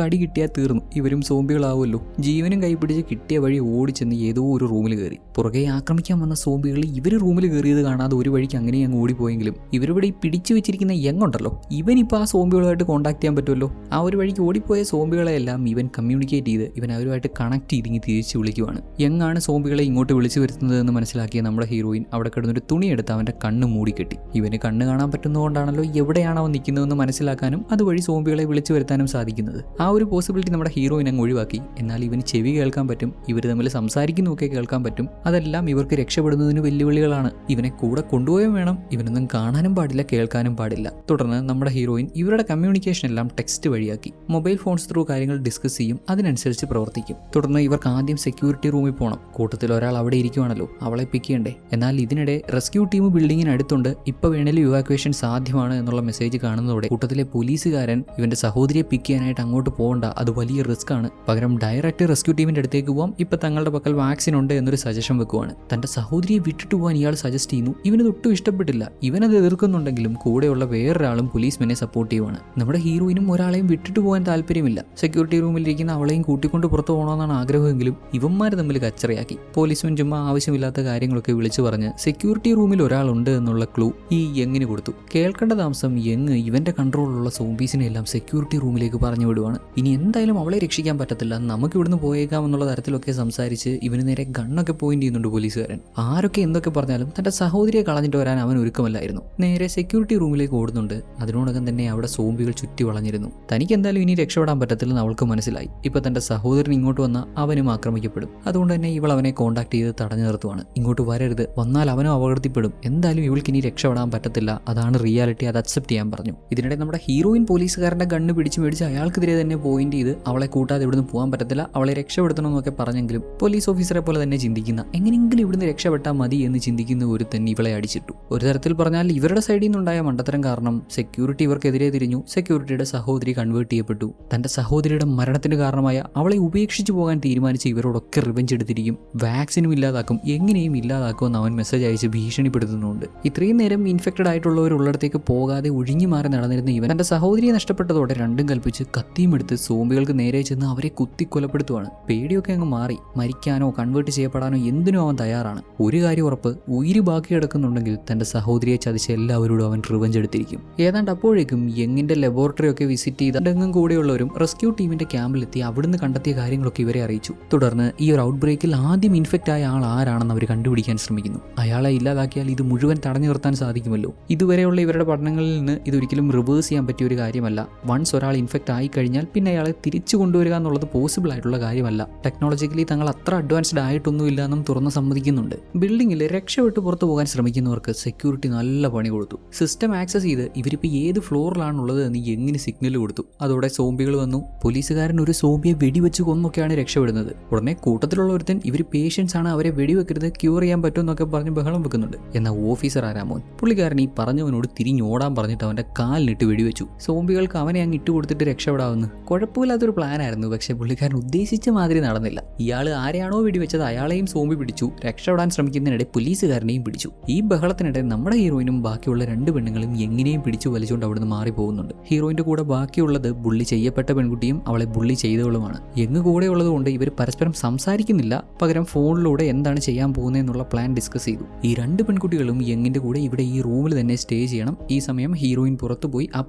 ഒരൊറ്റ കിട്ടിയാൽ തീർന്നു, ഇവരും സോംബികളാവുമല്ലോ. ജീവനും കൈപിടിച്ച് കിട്ടിയ വഴി ഓടിച്ചെന്ന് ഏതോ ഒരു റൂമിൽ കയറി. പുറകെ ആക്രമിക്കാൻ വന്ന സോംബികൾ ഇവർ റൂമിൽ കയറിയത് കാണാതെ ഒരു വഴിക്ക് അങ്ങനെ അങ്ങ് ഓടിപ്പോയെങ്കിലും ഇവരിവിടെ ഈ പിടിച്ചു വെച്ചിരിക്കുന്ന യങ്ങുണ്ടല്ലോ, ഇവനിപ്പോൾ ആ സോംബികളുമായിട്ട് കോൺടാക്ട് ചെയ്യാൻ പറ്റുമല്ലോ. ആ ഒരു വഴിക്ക് ഓടിപ്പോയ സോംബികളെല്ലാം ഇവൻ കമ്മ്യൂണിക്കേറ്റ് ചെയ്ത് ഇവൻ അവരുമായിട്ട് കണക്ട് ചെയ്തിങ്ങി തിരിച്ച് വിളിക്കുവാണ്. യങ്ങാണ് സോംബികളെ ഇങ്ങോട്ട് വിളിച്ചു വരുത്തുന്നതെന്ന് മനസ്സിലാക്കിയ നമ്മുടെ ഹീറോയിൻ അവിടെ കിടന്നൊരു തുണിയെടുത്ത് അവൻ്റെ കണ്ണ് മൂടിക്കെട്ടി. ഇവന് കണ്ണ് കാണാൻ പറ്റുന്നതുകൊണ്ടാണല്ലോ എവിടെയാണ് അവൻ നിൽക്കുന്നതെന്ന് മനസ്സിലാക്കാനും അതുവഴി സോംബികളെ വിളിച്ചു വരുത്താനും സാധിക്കുന്നത്. ആ ഒരു പോസിബിലിറ്റി നമ്മുടെ ഹീറോയിൻ അങ്ങ് ഒഴിവാക്കി. എന്നാൽ ഇവന് ചെവി കേൾക്കാൻ പറ്റും, ഇവർ തമ്മിൽ സംസാരിക്കുന്നതൊക്കെ കേൾക്കാൻ പറ്റും. അതെല്ലാം ഇവർക്ക് രക്ഷപ്പെടുന്നതിന് വെല്ലുവിളികളാണ്. ഇവനെ കൂടെ കൊണ്ടുപോയും വേണം, ഇവനൊന്നും കാണാനും പാടില്ല കേൾക്കാനും പാടില്ല. തുടർന്ന് നമ്മുടെ ഹീറോയിൻ ഇവരുടെ കമ്മ്യൂണിക്കേഷൻ എല്ലാം ടെക്സ്റ്റ് വഴിയാക്കി. മൊബൈൽ ഫോൺസ് ത്രൂ കാര്യങ്ങൾ ഡിസ്കസ് ചെയ്യും, അതിനനുസരിച്ച് പ്രവർത്തിക്കും. തുടർന്ന് ഇവർക്ക് ആദ്യം സെക്യൂരിറ്റി റൂമിൽ പോകണം. കൂട്ടത്തിൽ ഒരാൾ അവിടെ ഇരിക്കുവാണല്ലോ, അവളെ പിക്ക് ചെയ്യണ്ടേ. എന്നാൽ ഇതിനിടെ റെസ്ക്യൂ ടീം ബിൽഡിങ്ങിനടുത്തുണ്ട്, ഇപ്പോൾ വേണേലും ഇവാക്വേഷൻ സാധ്യമാണ് എന്നുള്ള മെസ്സേജ് കാണുന്നതോടെ കൂട്ടത്തിലെ പോലീസുകാരൻ ഇവന്റെ സഹോദരിയെ പിക്ക് ചെയ്യാനായിട്ട് അങ്ങോട്ട് പോകണ്ട, അത് വലിയ റിസ്ക് ആണ്, പകരം ഡയറക്റ്റ് റെസ്ക്യൂ ടീമിന്റെ അടുത്തേക്ക് പോകാം, ഇപ്പൊ തങ്ങളുടെ പക്കൽ വാക്സിൻ ഉണ്ട് എന്നൊരു സജഷൻ വെക്കുവാണ്. തന്റെ സഹോദരിയെ വിട്ടിട്ട് പോകാൻ ഇയാൾ സജസ്റ്റ് ചെയ്യുന്നു. ഇവനത് ഒട്ടും ഇഷ്ടപ്പെട്ടില്ല. ഇവനത് എതിർക്കുന്നുണ്ടെങ്കിലും കൂടെയുള്ള വേറൊരാളും പോലീസ്മെനെ സപ്പോർട്ട് ചെയ്യുവാണ്. നമ്മുടെ ഹീറോയിനും ഒരാളെയും വിട്ടിട്ട് പോകാൻ താല്പര്യമില്ല. സെക്യൂരിറ്റി റൂമിലിരിക്കുന്ന അവളെയും കൂട്ടിക്കൊണ്ട് പുറത്തു പോകണമെന്നാണ് ആഗ്രഹമെങ്കിലും ഇവന്മാർ തമ്മിൽ കച്ചറയാക്കി. പോലീസ്മെൻ ചുമ്മാ ആവശ്യമില്ലാത്ത കാര്യങ്ങളൊക്കെ വിളിച്ചു പറഞ്ഞ് സെക്യൂരിറ്റി റൂമിൽ ഒരാളുണ്ട് എന്നുള്ള ക്ലൂ ഈ യങ്ങിന് കൊടുത്തു. കേൾക്കേണ്ട താമസം യങ് ഇവന്റെ കൺട്രോളിലുള്ള സോംബീസിനെ എല്ലാം സെക്യൂരിറ്റി റൂമിലേക്ക് പറഞ്ഞു വിടുവാണ്. ഇനി എന്തായാലും അവളെ രക്ഷിക്കാൻ പറ്റത്തില്ല, നമുക്ക് ഇവിടുന്ന് പോയേക്കാം എന്നുള്ള തരത്തിലൊക്കെ സംസാരിച്ച് ഇവന് നേരെ ഗണ്ണൊക്കെ പോയിന്റ് ചെയ്യുന്നുണ്ട് പോലീസുകാരൻ. ആരൊക്കെ എന്തൊക്കെ പറഞ്ഞാലും തന്റെ സഹോദരിയെ കളഞ്ഞിട്ട് വരാൻ അവൻ ഒരുക്കമല്ലായിരുന്നു. നേരെ സെക്യൂരിറ്റി റൂമിലേക്ക് ഓടുന്നുണ്ട്. അതിനോടകം തന്നെ അവിടെ സോംബികൾ ചുറ്റി വളഞ്ഞിരുന്നു. തനിക്ക് എന്തായാലും ഇനി രക്ഷപ്പെടാൻ പറ്റത്തില്ലെന്ന് അവൾക്ക് മനസ്സിലായി. ഇപ്പൊ തന്റെ സഹോദരൻ ഇങ്ങോട്ട് വന്നാൽ അവനും ആക്രമിക്കപ്പെടും. അതുകൊണ്ട് തന്നെ ഇവൾ അവനെ കോൺടാക്ട് ചെയ്ത് തടഞ്ഞു നിർത്തുവാണ്. ഇങ്ങോട്ട് വരരുത്, വന്നാൽ അവനും അപകടത്തിൽപ്പെടും, എന്തായാലും ഇവൾക്ക് ഇനി രക്ഷപ്പെടാൻ പറ്റത്തില്ല, അതാണ് റിയാലിറ്റി, അത് അക്സെപ്റ്റ് ചെയ്യാൻ പറഞ്ഞു. ഇതിനിടെ നമ്മുടെ ഹീറോയിൻ പോലീസുകാരന്റെ ഗണ്ണ് പിടിച്ച് മേടിച്ച് അയാൾക്കെതിരെ തന്നെ പോയിന്റ് ചെയ്ത് അവളെ കൂട്ടാതെ ഇവിടുന്ന് പോകാൻ പറ്റത്തില്ല, അവളെ രക്ഷപ്പെടുത്തണമെന്നൊക്കെ പറഞ്ഞെങ്കിലും പോലീസ് ഓഫീസറെ പോലെ തന്നെ ചിന്തിക്കുന്ന, എങ്ങനെയെങ്കിലും ഇവിടുന്ന് രക്ഷപ്പെട്ടാൽ മതി എന്ന് ചിന്തിക്കുന്ന ഒരു തന്നെ ഇവളെ അടിച്ചിട്ടു. ഒരു തരത്തിൽ പറഞ്ഞാൽ ഇവരുടെ സൈഡിൽ നിന്നുണ്ടായ മണ്ടത്തരം കാരണം സെക്യൂരിറ്റി ഇവർക്കെതിരെ തിരിഞ്ഞു. സെക്യൂരിറ്റിയുടെ സഹോദരി കൺവേർട്ട് ചെയ്യപ്പെട്ടു. തന്റെ സഹോദരിയുടെ മരണത്തിന് കാരണമായ അവളെ ഉപേക്ഷിച്ചു പോകാൻ തീരുമാനിച്ച് ഇവരോടൊക്കെ റിവെഞ്ച് എടുത്തിരിക്കും, വാക്സിനും ഇല്ലാതാക്കും, എങ്ങനെയും ഇല്ലാതാക്കുമെന്ന് അവൻ മെസ്സേജ് അയച്ച് ഭീഷണിപ്പെടുത്തുന്നുണ്ട്. ഇത്രയും നേരം ഇൻഫെക്റ്റഡ് ആയിട്ടുള്ളവരുള്ളിടത്തേക്ക് പോകാതെ ഒഴിഞ്ഞു മാറി നടന്നിരുന്ന ഇവൻ തന്റെ സഹോദരിയെ നഷ്ടപ്പെട്ടതോടെ രണ്ടും കൽപ്പിച്ച് കത്തിയും എടുത്ത് സോംബികൾക്ക് നേരെ ചെന്ന് അവരെ കുത്തി കൊലപ്പെടുത്തുവാണ്. പേടിയൊക്കെ അങ്ങ് മാറി. മരിക്കാനോ കൺവേർട്ട് ചെയ്യപ്പെടാനോ എന്തിനോ അവൻ തയ്യാറാണ്. ഒരു കാര്യം ഉറപ്പ്, ഉയിര് ബാക്കി കിടക്കുന്നുണ്ടെങ്കിൽ തന്റെ സഹോദരിയെ ചതിച്ച എല്ലാവരോടും അവൻ റിവെഞ്ച് എടുത്തിരിക്കും. ഏതാണ്ട് അപ്പോഴേക്കും യങ്ങിന്റെ ലബോറട്ടറി ഒക്കെ വിസിറ്റ് ചെയ്ത രംഗം കൂടെയുള്ളവരും റെസ്ക്യൂ ടീമിന്റെ ക്യാമ്പിലെത്തി അവിടുന്ന് കണ്ടെത്തിയ കാര്യങ്ങളൊക്കെ ഇവരെ അറിയിച്ചു. തുടർന്ന് ഈ ഒരു ഔട്ട് ബ്രേക്കിൽ ആദ്യം ഇൻഫെക്റ്റ് ആയ ആൾ ആരാണെന്ന് അവർ കണ്ടുപിടിക്കാൻ ശ്രമിക്കുന്നു. അയാളെ ഇല്ലാതാക്കിയാൽ ഇത് മുഴുവൻ തടഞ്ഞു നിർത്താൻ സാധിക്കുമല്ലോ. ഇതുവരെയുള്ള ഇവരുടെ പഠനങ്ങളിൽ നിന്ന് ഇതൊരിക്കലും റിവേഴ്സ് ചെയ്യാൻ പറ്റിയ ഒരു കാര്യമല്ല. വൺസ് ഒരാൾ ഇൻഫെക്റ്റ് ആയി കഴിഞ്ഞാൽ പിന്നെ അയാളെ തിരിച്ചു കൊണ്ടുവരിക എന്നുള്ളത് പോസിബിൾ ആയിട്ടുള്ള കാര്യമല്ല. ടെക്നോളജിക്കലി തങ്ങൾ അത്ര അഡ്വാൻസ്ഡ് ആയിട്ടൊന്നുമില്ല എന്നും തുറന്ന് സമ്മതിക്കുന്നുണ്ട്. ബിൽഡിങ്ങിൽ രക്ഷപ്പെട്ട് പുറത്തു പോകാൻ ശ്രമിക്കുന്നവർക്ക് സെക്യൂരിറ്റി നല്ല പണി കൊടുത്തു. സിസ്റ്റം ആക്സസ് ചെയ്ത് ഇവരിപ്പോൾ ഏത് ഫ്ലോറിലാണുള്ളത് എന്ന് എങ്ങനെ സിഗ്നൽ കൊടുത്തു. അതോടെ സോംബികൾ വന്നു. പോലീസുകാരൻ ഒരു സോംബിയെ വെടിവെച്ച് കൊന്നൊക്കെയാണ് രക്ഷപ്പെടുന്നത്. ഉടനെ കൂട്ടത്തിലുള്ള ഒരുത്തൻ ഇവർ പേഷ്യൻസ് ആണ്, അവരെ വെടിവെക്കരുത്, ക്യൂർ ചെയ്യാൻ പറ്റുമെന്നൊക്കെ പറഞ്ഞ് ബഹളം വെക്കുന്നുണ്ട്. എന്നാൽ ഓഫീസർ ആരാമോൻ പുള്ളിക്കാരൻ ഈ പറഞ്ഞവനോട് തിരിഞ്ഞോടാൻ പറഞ്ഞിട്ട് അവന്റെ കാലിനിട്ട് വെടിവെച്ചു. സോംബികൾക്ക് അവനെ അങ്ങ് ഇട്ട് കൊടുത്തിട്ട് രക്ഷപ്പെടാവുന്നു. കുഴപ്പമില്ലാത്തൊരു പ്ലാൻ ആയിരുന്നു, പക്ഷെ പുള്ളിക്കാരൻ ഉദ്ദേശിച്ച മാതിരി നടന്നില്ല. ഇയാൾ ആരെയാണോ വെടിവെച്ചത് അയാളെയും സോംബി പിടിച്ചു. രക്ഷപ്പെടാൻ ശ്രമിക്കുന്നതിനിടെ പോലീസുകാരനെയും പിടിച്ചു. ഈ ബഹളത്തിനിടെ നമ്മുടെ ഹീറോയിനും ബാക്കിയുള്ള രണ്ട് പെണ്ണുങ്ങളും എങ്ങനെയും പിടിച്ചു വലിച്ചുകൊണ്ട് അവിടുന്ന് മാറി പോകുന്നുണ്ട്. ഹീറോയിന്റെ കൂടെ ബാക്കിയുള്ളത് ബുള്ളി ചെയ്യപ്പെട്ട പെൺകുട്ടിയും അവളെ ബുള്ളി ചെയ്തവളുമാണ്. എങ്ങ് കൂടെയുള്ളത് കൊണ്ട് ഇവർ പരസ്പരം സംസാരിക്കുന്നില്ല, പകരം ഫോണിലൂടെ എന്താണ് ചെയ്യാൻ പോകുന്നതെന്നുള്ള പ്ലാൻ ഡിസ്കസ് ചെയ്തു. ഈ രണ്ട് പെൺകുട്ടികളും യങ്ങിന്റെ കൂടെ ഇവിടെ ഈ റൂമിൽ തന്നെ സ്റ്റേ ചെയ്യണം. ഈ സമയം ഹീറോയിൻ പുറത്തുപോയി ആ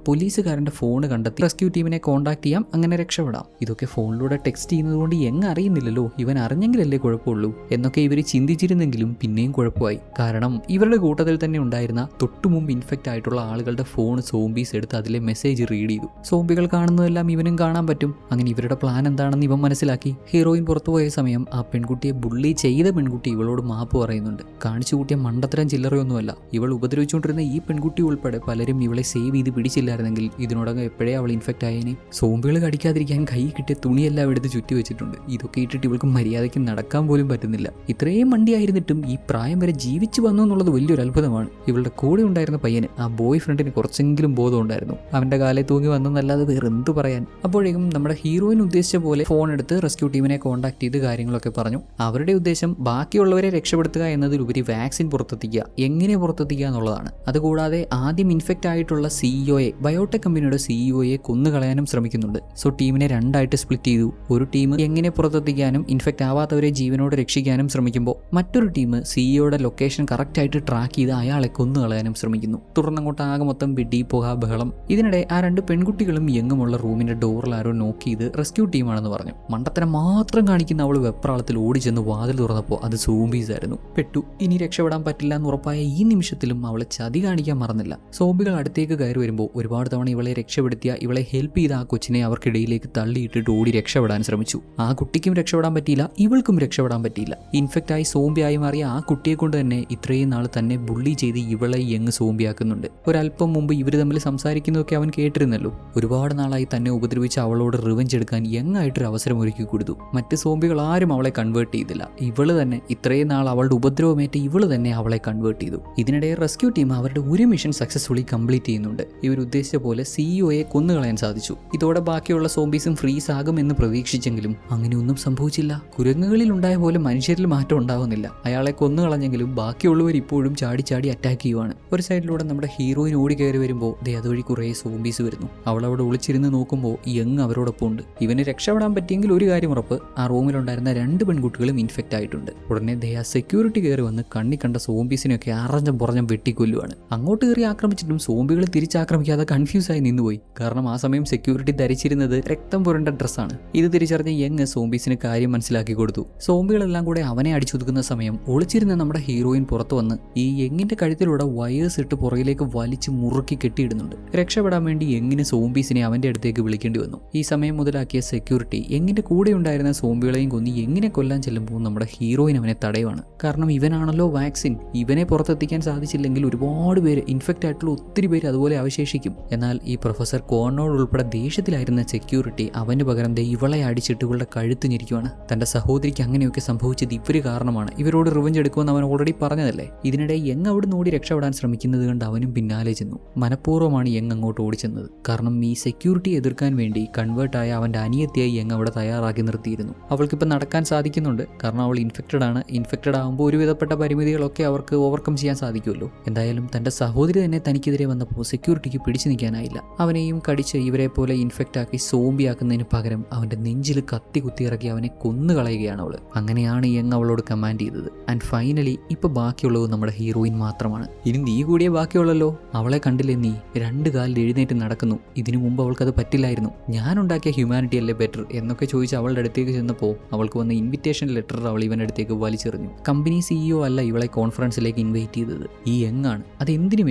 പോലീസുകാരന്റെ ഫോൺ കണ്ടെത്തി റെസ്ക്യൂ ടീമിനെ കോൺടാക്ട് ചെയ്യാം, അങ്ങനെ രക്ഷപ്പെടാം. ഇതൊക്കെ ഫോണിലൂടെ ടെക്സ്റ്റ് ചെയ്യുന്നത് കൊണ്ട് യങ് അറിയുന്നില്ലല്ലോ, ഇവൻ അറിഞ്ഞെങ്കിലല്ലേ കുഴപ്പമുള്ളൂ എന്നൊക്കെ ഇവർ ചിന്തിച്ചിരുന്നെങ്കിലും പിന്നെയും കുഴപ്പമായി. കാരണം ഇവരുടെ കൂട്ടത്തിൽ തന്നെ ഉണ്ടായിരുന്ന തൊട്ടുമുമ്പ് ഇൻഫെക്റ്റ് ആയിട്ടുള്ള ആളുകളുടെ ഫോൺ സോംബീസ് എടുത്ത് അതിലെ മെസ്സേജ് റീഡ് ചെയ്തു. സോംബികൾ കാണുന്നതെല്ലാം ഇവനും കാണാൻ പറ്റും. അങ്ങനെ ഇവരുടെ പ്ലാൻ എന്താണെന്ന് ഇവൻ മനസ്സിലാക്കി. ഹീറോയിൻ പുറത്തുപോയ സമയം ആ പെൺകുട്ടിയെ ബുള്ളി ചെയ്ത പെൺകുട്ടി ഇവളോട് മാപ്പ് പറയുന്നുണ്ട്. കാണിച്ചു കൂട്ടിയ മണ്ടത്തരം ചില്ലറയൊന്നുമല്ല. ഇവൾ ഉപദ്രവിച്ചുകൊണ്ടിരുന്ന ഈ പെൺകുട്ടി ഉൾപ്പെടെ പലരും ഇവളെ സേവ് ചെയ്ത് പിടിച്ചില്ലായിരുന്നെങ്കിൽ ഇതിനോടകം എപ്പോഴേ അവൾ ഇൻഫെക്റ്റ് ആയേനെ. സോംബികൾ കടിക്കാതിരിക്കാൻ കൈ കിട്ടിയ തുണിയെല്ലാം എടുത്ത് ചുറ്റി വെച്ചിട്ടുണ്ട്. ഇതൊക്കെ ഇട്ടിട്ട് ഇവൾക്ക് മര്യാദയ്ക്ക് നടക്കാൻ പോലും പറ്റുന്നില്ല. ഇത്രയും മണ്ടിയായിരുന്നിട്ടും ഈ പ്രായം വരെ ജീവിച്ചു വന്നു എന്നുള്ളത് വലിയൊരു അത്ഭുതമാണ്. ഇവളുടെ കൂടെ ഉണ്ടായിരുന്ന പയ്യന്, ആ ബോയ് ഫ്രണ്ടിന് കുറച്ചെങ്കിലും ബോധം ഉണ്ടായിരുന്നു. അവന്റെ കാലെ തൂങ്ങി വന്നെന്നല്ലാതെ വേറെ എന്ത് പറയാൻ. അപ്പോഴേക്കും നമ്മുടെ ഹീറോയിൻ ഉദ്ദേശിച്ച പോലെ ഫോൺ എടുത്ത് റെസ്ക്യൂ ടീമിനെ കോൺടാക്ട് ചെയ്ത് കാര്യങ്ങളൊക്കെ പറഞ്ഞു. അവരുടെ ഉദ്ദേശം ബാക്കിയുള്ളവരെ രക്ഷപ്പെടുത്തുക എന്നതിലുപരി വാക്സിൻ പുറത്തെത്തിക്കുക, എങ്ങനെ പുറത്തെത്തിക്കുക എന്നുള്ളതാണ്. അതുകൂടാതെ ആദ്യം ഇൻഫെക്റ്റ് ആയിട്ടുള്ള സിഇഒയെ, ബയോടെക് കമ്പനിയുടെ സിഇഒയെ കൊന്നുകളയാനും ശ്രമിക്കുന്നുണ്ട്. സോ ടീമിനെ രണ്ടായിട്ട് സ്പ്ലിറ്റ് ചെയ്തു. ഒരു ടീം എങ്ങനെ പുറത്തെത്തിക്കാനും ഇൻഫെക്റ്റ് ആവാത്തവരെ ജീവനോടെ രക്ഷിക്കാനും ശ്രമിക്കുമ്പോൾ മറ്റൊരു ടീം സിഇഒയുടെ ലൊക്കേഷൻ കറക്റ്റായിട്ട് ട്രാക്ക് ചെയ്ത് അയാളെ കൊന്നുകളയാനും ശ്രമിക്കുന്നു. തുടർന്നങ്ങോട്ട് ആകെ മൊത്തം വെടി പുക ബഹളം. ഇതിനിടെ ആ 2 പെൺകുട്ടികളും യങ്ങുമുള്ള റൂമിന്റെ ഡോറിൽ ആരോ നോക്ക് ചെയ്ത് റെസ്ക്യൂ ടീമാണെന്ന് പറഞ്ഞു. മണ്ടത്തരം മാത്രം കാണിക്കുന്ന അവൾ വെപ്രാളത്തിൽ ഓടിച്ചെന്ന് വാതിൽ തുറന്നപ്പോൾ അത് സോംബീസ് ആയിരുന്നു. പെട്ടു. ഇനി രക്ഷപ്പെടാൻ പറ്റില്ല എന്ന് ഉറപ്പായ ഈ നിമിഷത്തിലും അവളെ ചതി കാണിക്കാൻ മറന്നില്ല. സോംബികൾ അടുത്തേക്ക് കയറി വരുമ്പോൾ ഒരുപാട് തവണ ഇവളെ രക്ഷപ്പെടുത്തിയ ഇവളെ ഹെൽപ്പ് ചെയ്ത ആ കൊച്ചിനെ അവർക്കിടയിലേക്ക് തള്ളിയിട്ടിട്ട് ഓടി രക്ഷപ്പെടാൻ ശ്രമിച്ചു. ആ കുട്ടിക്കും രക്ഷപ്പെടാൻ പറ്റിയില്ല, ഇവൾക്കും രക്ഷപ്പെടാൻ പറ്റിയില്ല. ഇൻഫെക്റ്റായി സോംബിയായി മാറിയ ആ കുട്ടിയെ കൊണ്ട് തന്നെ ഇത്രയും നാൾ തന്നെ ബുള്ളി ചെയ്ത് ഇവളെ യങ് സോംബിയാക്കുന്നുണ്ട്. ഒരല്പം മുമ്പ് ഇവർ തമ്മിൽ സംസാരിക്കുന്നതൊക്കെ അവൻ കേട്ടിരുന്നല്ലോ. ഒരുപാട് നാളായി തന്നെ ഉപദ്രവിച്ച് അവളോട് റിവെഞ്ച് എടുക്കാൻ യങ് ആയിട്ടൊരു അവസരം ഒരുക്കി കൊടുത്തു. മറ്റ് സോംബികൾ ആരും അവളെ കൺവേർട്ട് ചെയ്തില്ല. ഇവള് തന്നെ ഇത്രയും നാൾ അവളുടെ ഉപദ്രവമേറ്റ് ഇവള് തന്നെ അവളെ കൺവേർട്ട് ചെയ്തു. ഇതിനിടെ റെസ്ക്യൂ ടീം അവരുടെ ഒരു മിഷൻ സക്സസ്ഫുള്ളി കംപ്ലീറ്റ് ചെയ്യുന്നുണ്ട്. ഇവർ ഉദ്ദേശിച്ച പോലെ സിഇഒയെ കൊന്നുകളയാൻ സാധിച്ചു. ഇതോടെ ബാക്കിയുള്ള സോംബീസും ഫ്രീസ് ആകുമെന്ന് പ്രതീക്ഷിച്ചെങ്കിലും അങ്ങനെയൊന്നും സംഭവിച്ചില്ല. കുരങ്ങുകളിൽ ഉണ്ടായ പോലെ മനുഷ്യരിൽ മാറ്റം ഉണ്ടാവുന്നില്ല. അയാളെ കൊന്നുകളഞ്ഞെങ്കിലും ബാക്കിയുള്ളവർ ഇപ്പോഴും ചാടി ചാടി അറ്റാക്ക് ചെയ്യുവാണ്. ഒരു സൈഡിലൂടെ നമ്മുടെ ഹീറോയിൻ ഓടി കയറി വരുമ്പോൾ അതുവഴി കുറേ സോംബീസ് വരുന്നു. അവളവിടെ ഒളിച്ചിരുന്ന് നോക്കുമ്പോൾ യങ് അവരോടൊപ്പം ഉണ്ട്. ഇവന് രക്ഷപ്പെടാൻ പറ്റിയെങ്കിൽ ഒരു കാര്യം ഉറപ്പ്, ആ റൂമിലുണ്ടായിരുന്ന 2 പെൺകുട്ടികളും ഇൻഫെക്റ്റ് ആയിട്ടുണ്ട്. ഉടനെ ആ സെക്യൂരിറ്റി കയറി വന്ന് കണ്ണി കണ്ട സോംബീസിനെയൊക്കെ അറഞ്ഞം പുറഞ്ഞം വെട്ടിക്കൊല്ലുവാണ്. അങ്ങോട്ട് കയറി ആക്രമിച്ചിട്ടും സോംബികൾ തിരിച്ചാക്രമിക്കാതെ കൺഫ്യൂസായി നിന്നുപോയി. കാരണം ആ സമയം സെക്യൂരിറ്റി ധരിച്ചിരുന്നത് രക്തം പുരണ്ട ഡ്രസ്സാണ്. ഇത് തിരിച്ചറിഞ്ഞ യങ് സോംബീസിന് കാര്യം മനസ്സിലാക്കി കൊടുത്തു. സോംബികളെല്ലാം കൂടെ അവനെ അടിച്ചൊതുക്കുന്ന സമയം ഒളിച്ചിരുന്ന നമ്മുടെ ഹീറോയിൻ പുറത്തു വന്ന് ഈ യങ്ങിന്റെ കഴുത്തിലൂടെ വയേഴ്സ് ഇട്ട് പുറകിലേക്ക് വലിച്ച് മുറുക്കി കെട്ടിയിടുന്നുണ്ട്. രക്ഷപ്പെടാൻ വേണ്ടി യങ്ങിന് സോംബീസിനെ അവന്റെ അടുത്തേക്ക് വിളിക്കേണ്ടി വന്നു. ഈ സമയം മുതലാക്കിയ സെക്യൂരിറ്റി യങ്ങിന്റെ കൂടെ ഉണ്ടായിരുന്ന സോംബികളെയും കൊന്ന് യങ്ങിനെ കൊല്ലാൻ ചെല്ലുമ്പോൾ നമ്മുടെ ഹീറോയിൻ അവനെ തടയുവാണ്. കാരണം ഇവനാണല്ലോ വാക്സിൻ. ഇവനെ പുറത്തെത്തിക്കാൻ സാധിച്ചില്ലെങ്കിൽ ഒരുപാട് പേര് ഇൻഫെക്റ്റ് ആയിട്ടുള്ള ഒത്തിരി പേര് അതുപോലെ അവശേഷിക്കും. എന്നാൽ ഈ പ്രൊഫസർ കോർണോട് ഉൾപ്പെടെ ദേഷ്യത്തിലായിരുന്ന സെക്യൂരിറ്റി അവന് പകരം ഇവളെ അടിച്ചിട്ട് ഇവളുടെ കഴുത്ത് ഞെരിക്കുവാണ്. തന്റെ സഹോദരിക്ക് അങ്ങനെയൊക്കെ സംഭവിച്ചത് ഇവര് കാരണമാണ്, ഇവരോട് റിവെഞ്ച് എടുക്കുമെന്ന് അവൻ ഓൾറെഡി പറഞ്ഞതല്ലേ. ഇതിനിടെ യങ് അവിടുന്ന് ഓടി രക്ഷപ്പെടാൻ ശ്രമിക്കുന്നത് കണ്ട് അവനും പിന്നാലെ ചെന്നു. മനഃപൂർവ്വമാണ് യങ് അങ്ങോട്ട് ഓടിച്ചെന്നത്. കാരണം ഈ സെക്യൂരിറ്റി എതിർക്കാൻ വേണ്ടി കൺവേർട്ടായ അവന്റെ അനിയത്തിയായി യങ് അവിടെ തയ്യാറാക്കി നിർത്തിയിരുന്നു. അവൾക്കിപ്പോൾ നടക്കാൻ സാധിക്കുന്നുണ്ട്. കാരണം അവൾ ഇൻഫെക്റ്റഡ് ആണ്. ഇൻഫെക്റ്റഡ് ആകുമ്പോൾ ഒരുവിധപ്പെട്ട പരിമിതികളൊക്കെ അവർക്ക് ഓവർകം ചെയ്യാൻ സാധിക്കുമല്ലോ. എന്തായാലും തന്റെ സഹോദരി തന്നെ തനിക്കെതിരെ വന്നപ്പോൾ സെക്യൂരിറ്റിക്ക് പിടിച്ചു നിൽക്കാനായില്ല. അവനെയും കടിച്ച് ഇവരെ പോലെ ഇൻഫെക്റ്റ് ആക്കി സോംബിയാക്കുന്നതിന് പകരം അവന്റെ നെഞ്ചിൽ കത്തി കുത്തിയിറക്കി അവനെ കൊന്നുകളയുകയാണ് അവള്. അങ്ങനെയാണ് യങ് അവളോട് കമാൻഡ് ചെയ്തത്. ആൻഡ് ഫൈനലി ഇപ്പൊ ബാക്കിയുള്ളത് നമ്മുടെ ഹീറോയിൻ മാത്രമാണ്. ഇനി നീ കൂടിയേ ബാക്കിയുള്ളല്ലോ. അവളെ കണ്ടില്ലേ നീ 2 കാലിൽ എഴുന്നേറ്റ് നടക്കുന്നു. ഇതിനു മുമ്പ് അവൾക്കത് പറ്റില്ലായിരുന്നു. ഞാൻ ഉണ്ടാക്കിയ ഹ്യൂമാനിറ്റി അല്ലേ ബെറ്റർ എന്നൊക്കെ ചോദിച്ച് അവളുടെ അടുത്തേക്ക് ചെന്നപ്പോൾ അവൾക്ക് വന്ന ഇൻവിറ്റേഷൻ ലെറ്റർ അവൾ ഇവന്റെ അടുത്തേക്ക് വലിച്ചെറിഞ്ഞു. കമ്പനി സിഇഒ അല്ല ഇവളെ കോൺഫറൻസിലേക്ക് ഇൻവൈറ്റ് ചെയ്തത്, ഈ യങ് ആണ്. അത് എന്തിനു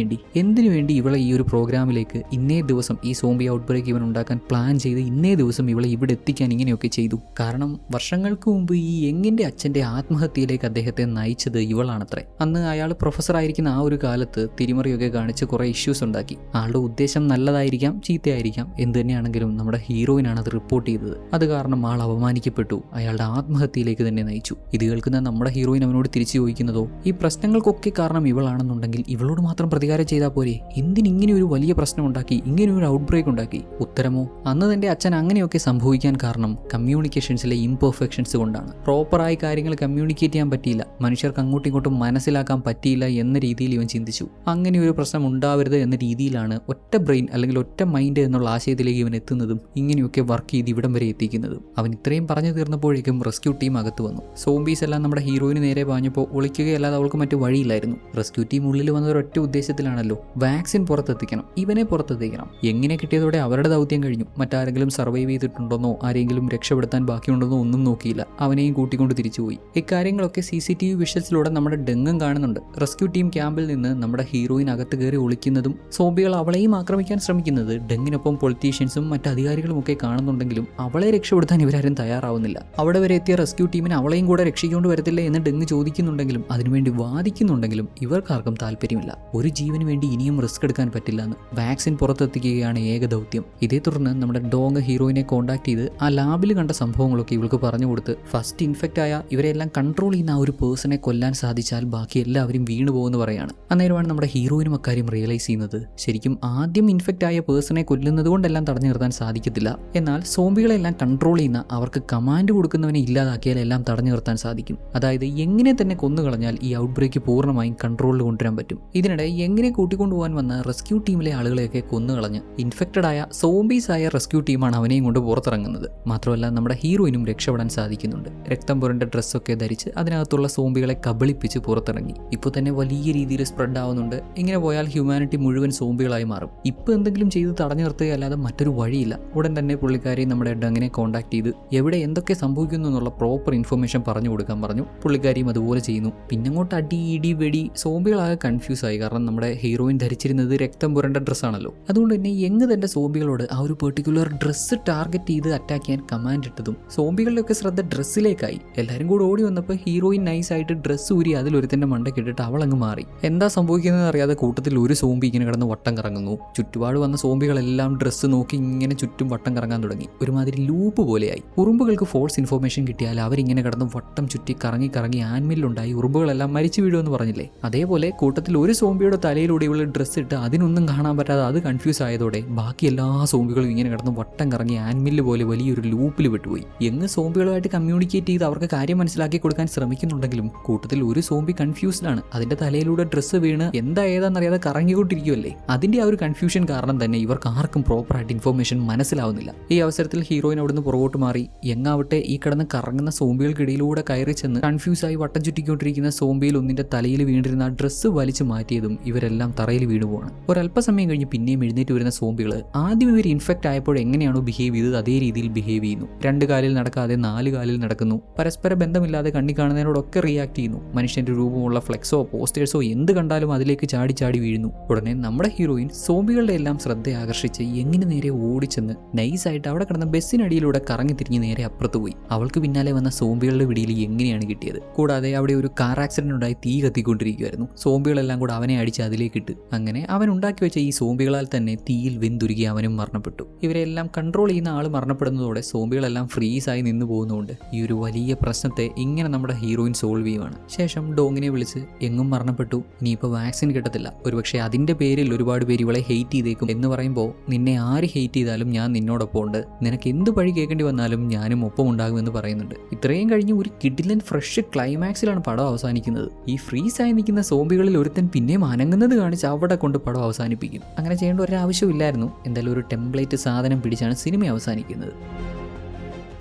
വേണ്ടി ഇവളെ ഈ ഒരു പ്രോഗ്രാമിലേക്ക് ഇന്നേ ദിവസം ഈ സോംബി ഔട്ട് ബ്രേക്ക് ഇവൻ ഉണ്ടാക്കാൻ പ്ലാൻ ചെയ്ത് ഇന്നേ ദിവസം ഇവളെ ഇവിടെ എത്തിക്കാൻ ഇങ്ങനെയൊക്കെ ചെയ്തു. കാരണം വർഷങ്ങൾക്ക് മുമ്പ് ഈ യങ്ങിന്റെ അച്ഛന്റെ ആത്മഹത്യയിലേക്ക് അദ്ദേഹത്തെ നയിച്ചത് ഇവളാണത്രേ. അന്ന് അയാൾ പ്രൊഫസർ ആയിരിക്കുന്ന ആ ഒരു കാലത്ത് തിരിമറിയൊക്കെ കാണിച്ച് കുറെ ഇഷ്യൂസ് ഉണ്ടാക്കി. ആളുടെ ഉദ്ദേശം നല്ലതായിരിക്കാം, ചീത്തയായിരിക്കാം, എന്ത് തന്നെയാണെങ്കിലും നമ്മുടെ ഹീറോയിനാണ് അത് റിപ്പോർട്ട് ചെയ്തത്. അത് കാരണം ആൾ അപമാനിക്കപ്പെട്ടു, അയാളുടെ ആത്മഹത്യയിലേക്ക് തന്നെ നയിച്ചു. ഇത് കേൾക്കുന്ന നമ്മുടെ ഹീറോയിൻ അവനോട് തിരിച്ചു ചോദിക്കുന്നതോ, ഈ പ്രശ്നങ്ങൾക്കൊക്കെ കാരണം ഇവളാണെന്നുണ്ടെങ്കിൽ ഇവളോട് മാത്രം പ്രതികാരം ചെയ്താൽ പോരെ, എന്തിനിങ്ങനെ ഒരു വലിയ പ്രശ്നം ഉണ്ടാക്കി, ഇങ്ങനെ ഒരു ഔട്ട് ബ്രേക്ക് ഉണ്ടാക്കി? ഉത്തരമോ, അന്ന് തന്റെ അച്ഛൻ അങ്ങനെയൊക്കെ സംഭവിക്കാൻ കാരണം കമ്മ്യൂണിക്കേഷൻസിലെ ഇംപെർഫെക്ഷൻസ് കൊണ്ടാണ്. പ്രോപ്പറായി കാര്യങ്ങൾ കമ്മ്യൂണിക്കേറ്റ് ചെയ്യാൻ പറ്റിയില്ല, മനുഷ്യർക്ക് അങ്ങോട്ടും ഇങ്ങോട്ടും മനസ്സിലാക്കാൻ പറ്റിയില്ല എന്ന രീതിയിൽ ഇവൻ ചിന്തിച്ചു. അങ്ങനെ ഒരു പ്രശ്നം ഉണ്ടാവരുത് എന്ന രീതിയിലാണ് ഒറ്റ ബ്രെയിൻ അല്ലെങ്കിൽ ഒറ്റ മൈൻഡ് എന്നുള്ള ആശയത്തിലേക്ക് ഇവൻ എത്തുന്നതും ഇങ്ങനെയൊക്കെ വർക്ക് ചെയ്ത് ഇവിടം വരെ എത്തിക്കുന്നതും. അവൻ ഇത്രയും പറഞ്ഞു തീർന്നപ്പോഴേക്കും റെസ്ക്യൂ ടീം അകത്ത് വന്നു. സോംബീസ് എല്ലാം നമ്മുടെ ഹീറോയിന് നേരെ പാഞ്ഞപ്പോൾ ഒളിക്കുകയല്ലാതെ അവൾക്ക് മറ്റു വഴിയില്ലായിരുന്നു. റെസ്ക്യൂ ടീം ഉള്ളിൽ വന്ന ഒരൊറ്റ ഉദ്ദേശത്തിലാണല്ലോ, വാക്സിൻ പുറത്തെത്തിക്കണം, ഇവനെ പുറത്തെത്തിക്കണം. എങ്ങനെ കിട്ടിയതോടെ അവരുടെ ദൗത്യം കഴിഞ്ഞു. മറ്റാരെങ്കിലും സർവൈവ് ചെയ്തിട്ടുണ്ടെന്നോ ആരെങ്കിലും രക്ഷപ്പെടുത്താൻ ബാക്കിയുണ്ടെന്നോ ഒന്നും നോക്കിയില്ല. അവനെയും കൂട്ടിക്കൊണ്ട് തിരിച്ചുപോയി. ഇക്കാര്യങ്ങളൊക്കെ CCTV വിഷ്വൽസിലൂടെ നമ്മുടെ ഡെങ്ങും കാണുന്നുണ്ട്. റെസ്ക്യൂ ടീം ക്യാമ്പിൽ നിന്ന് നമ്മുടെ ഹീറോയിൻ അകത്ത് കയറി ഒളിക്കുന്നതും സോംബികൾ അവളെയും ആക്രമിക്കാൻ ശ്രമിക്കുന്നത് ഡെങ്ങിനൊപ്പം പൊളിറ്റീഷ്യൻസും മറ്റ് അധികാരികളും ഒക്കെ കാണുന്നുണ്ടെങ്കിലും അവളെ രക്ഷപ്പെടുത്താൻ ഇവരാരും തയ്യാറാവുന്നില്ല. അവിടെ വരെ എത്തിയ റെസ്ക്യൂ ടീമിന് അവളെയും കൂടെ രക്ഷിക്കൊണ്ട് വരത്തില്ലേ എന്ന് ഡെങ്ങ് ചോദിക്കുന്നുണ്ടെങ്കിലും അതിനുവേണ്ടി വാദിക്കുന്നുണ്ടെങ്കിലും ഇവർക്കാർക്കും താല്പര്യമില്ല. ഒരു ജീവന് വേണ്ടി ഇനിയും റിസ്ക് എടുക്കാൻ പറ്റില്ല എന്ന്. വാക്സിൻ പുറത്തെത്തിക്കുകയാണ് ഏക ദൗത്യം. ഇതേ തുടർന്ന് നമ്മുടെ ഡോങ് ഹീറോയിനെ കോൺടാക്ട് ചെയ്ത് ആ ലാബിൽ കണ്ട സംഭവങ്ങളൊക്കെ ഇവൾക്ക് പറഞ്ഞു കൊടുത്ത് ഫസ്റ്റ് ഇൻഫെക്റ്റ് ആയ ഇവരെല്ലാം കൺട്രോൾ ചെയ്യുന്ന ആ ഒരു പേഴ്സണെ കൊല്ലാൻ സാധിച്ചാൽ ബാക്കി എല്ലാവരും വീണു പോകുമെന്ന് പറയാണ്. അന്നേരമാണ് നമ്മുടെ ഹീറോയിനും അക്കാര്യം റിയലൈസ് ചെയ്യുന്നത്. ശരിക്കും ആദ്യം ഇൻഫെക്റ്റ് ആയ പേഴ്സണെ കൊല്ലുന്നത് കൊണ്ടെല്ലാം തടഞ്ഞു നിർത്താൻ സാധിക്കത്തില്ല. എന്നാൽ സോംബികളെല്ലാം കൺട്രോൾ ചെയ്യുന്ന അവർക്ക് കമാൻഡ് കൊടുക്കുന്നവനെ ഇല്ലാതാക്കിയാൽ എല്ലാം തടഞ്ഞു നിർത്താൻ സാധിക്കും. അതായത് എങ്ങനെ തന്നെ കൊന്നുകളഞ്ഞാൽ ഈ ഔട്ട് ബ്രേക്ക് പൂർണ്ണമായും കൺട്രോളിൽ കൊണ്ടുവരാൻ പറ്റും. ഇതിനിടെ എങ്ങനെ കൂട്ടിക്കൊണ്ടുപോകാൻ വന്ന റെസ്ക്യൂ ടീമിലെ ആളുകളെയൊക്കെ കൊന്നുകളഞ്ഞ് ഇൻഫെക്റ്റഡ് ആയ സോംബീസ് ആയ റെസ്ക്യൂ ടീമാണ് അവനെയും കൊണ്ട് പുറത്തിറങ്ങുന്നത്. മാത്രമല്ല നമ്മുടെ ഹീറോയിനും രക്ഷപ്പെടാൻ സാധിക്കുന്നുണ്ട്. രക്തം പുരണ്ട ഡ്രസ്സൊക്കെ ധരിച്ച് അതിനകത്തുള്ള സോംബികളെ കബളിപ്പിച്ച് പുറത്തിറങ്ങി. ഇപ്പോൾ തന്നെ വലിയ രീതിയിൽ സ്പ്രെഡ് ആവുന്നുണ്ട്. ഇങ്ങനെ പോയാൽ ഹ്യൂമാനിറ്റി മുഴുവൻ സോംബികളായി മാറും. ഇപ്പോൾ എന്തെങ്കിലും ചെയ്ത് തടഞ്ഞു നിർത്തുകയല്ലാതെ മറ്റൊരു വഴിയില്ല. ഉടൻ തന്നെ പുള്ളിക്കാരി നമ്മുടെ ഡങ്ങിനെ കോൺടാക്ട് ചെയ്ത് എവിടെ എന്തൊക്കെ സംഭവിക്കുന്നു എന്നുള്ള പ്രോപ്പർ ഇൻഫർമേഷൻ പറഞ്ഞു കൊടുക്കാൻ പറഞ്ഞു. പുള്ളിക്കാരിയും അതുപോലെ ചെയ്യുന്നു. പിന്നങ്ങോട്ട് അടി ഇടി വെടി സോംബികളാകെ കൺഫ്യൂസ് ആയി. കാരണം നമ്മുടെ ഹീറോയിൻ ധരിച്ചിരുന്നത് രക്തം പുരണ്ട ഡ്രസ്സാണല്ലോ. അതുകൊണ്ട് തന്നെ എങ്ങ് തന്റെ സോംബികളോട് ആ ഒരു പെർട്ടിക്കുലർ ഡ്രസ്സ് ടാർഗറ്റ് ചെയ്ത് അറ്റാക്ക് ചെയ്യാൻ കമാൻഡ് ഇട്ടതും സോംബികളുടെയൊക്കെ ശ്രദ്ധ ഡ്രസ്സിലേക്കായി. എല്ലാവരും കൂടെ ഓടി വന്നപ്പോൾ ഹീറോയിൻ നൈസായിട്ട് ഡ്രസ്സ് ഊരി അതിലൊരുത്തന്റെ മണ്ടക്കിട്ടിട്ട് അവൾ അങ്ങ് മാറി. എന്താ സംഭവിക്കുന്നത് അറിയാതെ കൂട്ടത്തിൽ ഒരു സോംബി ഇങ്ങനെ കിടന്ന് വട്ടം കറങ്ങുന്നു. ചുറ്റുപാട് വന്ന സോംബികളെല്ലാം ഡ്രസ്സ് നോക്കി ഇങ്ങനെ ചുറ്റും വട്ടം കറങ്ങാൻ തുടങ്ങി. ഒരുമാതിരി ലൂപ്പ് പോലെയായി. ഉറുമ്പുകൾക്ക് ഫോൾസ് ഇൻഫർമേഷൻ കിട്ടിയാൽ അവരിങ്ങനെ കിടന്ന് വട്ടം ചുറ്റി കറങ്ങി ആൻമില്ലുണ്ടായി ഉറുമ്പുകളെല്ലാം മരിച്ചു വീഴുമെന്ന് പറഞ്ഞില്ലേ. അതേപോലെ കൂട്ടത്തിൽ ഒരു സോംബിയുടെ തലയിലൂടെ ഇവള് ഡ്രസ്സ് ഇട്ട് അതിനൊന്നും കാണാൻ പറ്റാതെ അത് കൺഫ്യൂസ് ആയതോടെ ബാക്കി എല്ലാ സോംബികളും ഇങ്ങനെ കിടന്ന് വട്ടം കറങ്ങി ആൻമില്ല് പോലെ വലിയൊരു ലൂപ്പിൽ വിട്ടുപോയി. എങ്ങ് സോംബികളുമായിട്ട് കമ്മ്യൂണിക്കേറ്റ് ചെയ്ത് അവർക്ക് കാര്യം മനസ്സിലാക്കി കൊടുക്കാൻ ശ്രമിക്കുന്നുണ്ടെങ്കിലും കൂട്ടത്തിൽ ഒരു സോംബി കൺഫ്യൂസ്ഡ് ആണ്. അതിന്റെ തലയിലൂടെ ഡ്രസ്സ് വീണ് എന്താ ഏതാണെന്നറിയാതെ കറങ്ങിക്കൊണ്ടിരിക്കുമല്ലേ. അതിന്റെ ആ ഒരു കൺഫ്യൂഷൻ കാരണം തന്നെ ഇവർക്ക് ആർക്കും പ്രോപ്പറായിട്ട് ഇൻഫർമേഷൻ മനസ്സിലാവുന്നില്ല. ഈ അവസരത്തിൽ ഹീറോയിൻ അവിടുന്ന് പുറകോട്ട് മാറി എങ്ങാവട്ടെ ഈ കിടന്ന് കറങ്ങുന്ന സോംബികൾക്കിടയിലൂടെ കയറി ചെന്ന് കൺഫ്യൂസായി വട്ടം ചുറ്റിക്കൊണ്ടിരിക്കുന്ന സോംബിയിൽ ഒന്നിന്റെ തലയിൽ വീണിരുന്ന ആ ഡ്രസ്സ് വലിച്ചു മാറ്റിയതും ഇവരെല്ലാം തറയിൽ വീണുപോവാണ്. ഒരല്പസമയം കഴിഞ്ഞ് പിന്നെയും എഴുന്നേറ്റ് വരുന്ന സോംബികൾ ആദ്യം ഇവർ ഇൻഫെക്റ്റ് ആയപ്പോൾ എങ്ങനെയാണോ ബിഹേവ് ചെയ്തത് അതേ രീതിയിൽ ബിഹേവ് ചെയ്യുന്നു. 2 കാലിൽ നടക്കാതെ 4 കാലിൽ നടക്കുന്നു. പരസ്പര ബന്ധമില്ലാതെ കണ്ണി കാണുന്നതിനോടൊക്കെ റിയാക്ട് ചെയ്യുന്നു. മനുഷ്യന്റെ രൂപമുള്ള ഫ്ലെക്സോ പോസ്റ്റേഴ്സോ എന്ത് കണ്ടാലും അതിലേക്ക് ചാടി ചാടി വീഴുന്നു. ഉടനെ നമ്മുടെ ഹീറോയിൻ സോംബികളുടെ എല്ലാം ശ്രദ്ധ ആകർഷിച്ച് എങ്ങനെ നേരെ ഓടിച്ചെന്ന് നൈസായിട്ട് അവിടെ കിടന്ന ബസ്സിനടിയിലൂടെ കറങ്ങി തിരിഞ്ഞ് നേരെ അപ്പുറത്ത് പോയി. അവൾക്ക് പിന്നാലെ വന്ന സോംബികളുടെ പിടിയിൽ എങ്ങനെയാണ് കിട്ടിയത്. കൂടാതെ അവിടെ ഒരു കാർ ആക്സിഡന്റ് ഉണ്ടായി തീ കത്തിക്കൊണ്ടിരിക്കുകയായിരുന്നു. സോംബികളെല്ലാം കൂടെ അവനെ അടിച്ച് അതിലേക്കിട്ട് അങ്ങനെ അവൻ ഉണ്ടാക്കി വെച്ച ഈ സോംബികളാൽ തന്നെ തീയിൽ വെന്തുരുകി അവനും മരണപ്പെട്ടു. ഇവരെല്ലാം കൺട്രോൾ ചെയ്യുന്ന ആൾ മരണപ്പെടുന്നതോടെ സോംബികളെല്ലാം ഫ്രീസായി നിന്ന് പോകുന്നതുകൊണ്ട് ഈ ഒരു വലിയ പ്രശ്നത്തെ ഇങ്ങനെ നമ്മുടെ ഹീറോയിൻ സോൾവ് ചെയ്യുവാണ്. ശേഷം ഡോങ്ങിനെ വിളിച്ച് എങ്ങും മരണപ്പെട്ടു, ഇനിയിപ്പോൾ വാക്സിൻ കിട്ടത്തില്ല, ഒരുപക്ഷെ അതിന്റെ പേരിൽ ഒരുപാട് പേര് ഇവളെ ഹെയ്റ്റ് ചെയ്തേക്കും എന്ന് പറയുമ്പോൾ നിന്നെ ആര് ഹെയ്റ്റ് ചെയ്താലും ഞാൻ നിന്നോടൊപ്പം ഉണ്ട്, നിനക്ക് എന്ത് പഴി കേൾക്കേണ്ടി വന്നാലും ഞാനും ഒപ്പം ഉണ്ടാകുമെന്ന് പറയുന്നുണ്ട്. ഇത്രയും കഴിഞ്ഞ് ഒരു കിഡിലൻ ഫ്രഷ് ക്ലൈമാക്സിലാണ് പടം അവസാനിക്കുന്നത്. ഈ ഫ്രീസായി നിൽക്കുന്ന സോംബികളിൽ ഒരുത്തൻ പിന്നെയും അനങ്ങുന്നത് കാണിച്ച് അവിടെ കൊണ്ട് പടം അവസാനിപ്പിക്കും. അങ്ങനെ ചെയ്യേണ്ട ഒരാവശ്യമില്ലായിരുന്നു. എന്തായാലും ഒരു ടെംപ്ലേറ്റ് സാധനം പിടിച്ചാണ് സിനിമ അവസാനിക്കുന്നത്.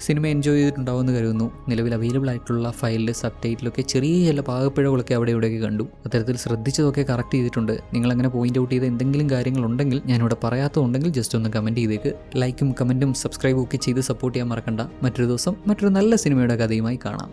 സിനിമ എൻജോയ് ചെയ്തിട്ടുണ്ടാവുമെന്ന് കരുതുന്നു. നിലവിൽ അവൈലബിൾ ആയിട്ടുള്ള ഫയലിൽ സബ് ടൈറ്റിലൊക്കെ ചെറിയ ചില പാകപ്പിഴകളൊക്കെ അവിടെ ഇവിടെയൊക്കെ കണ്ടു. അത്തരത്തിൽ ശ്രദ്ധിച്ചതൊക്കെ കറക്റ്റ് ചെയ്തിട്ടുണ്ട്. നിങ്ങളങ്ങനെ പോയിന്റ് ഔട്ട് ചെയ്ത എന്തെങ്കിലും കാര്യങ്ങളുണ്ടെങ്കിൽ ഞാനിവിടെ പറയാത്തതുണ്ടെങ്കിൽ ജസ്റ്റ് ഒന്ന് കമൻറ്റ് ചെയ്തേക്ക്. ലൈക്കും കമൻറ്റും സബ്സ്ക്രൈബും ഒക്കെ ചെയ്ത് സപ്പോർട്ട് ചെയ്യാൻ മറക്കണ്ട. മറ്റൊരു ദിവസം മറ്റൊരു നല്ല സിനിമയുടെ കഥയുമായി കാണാം.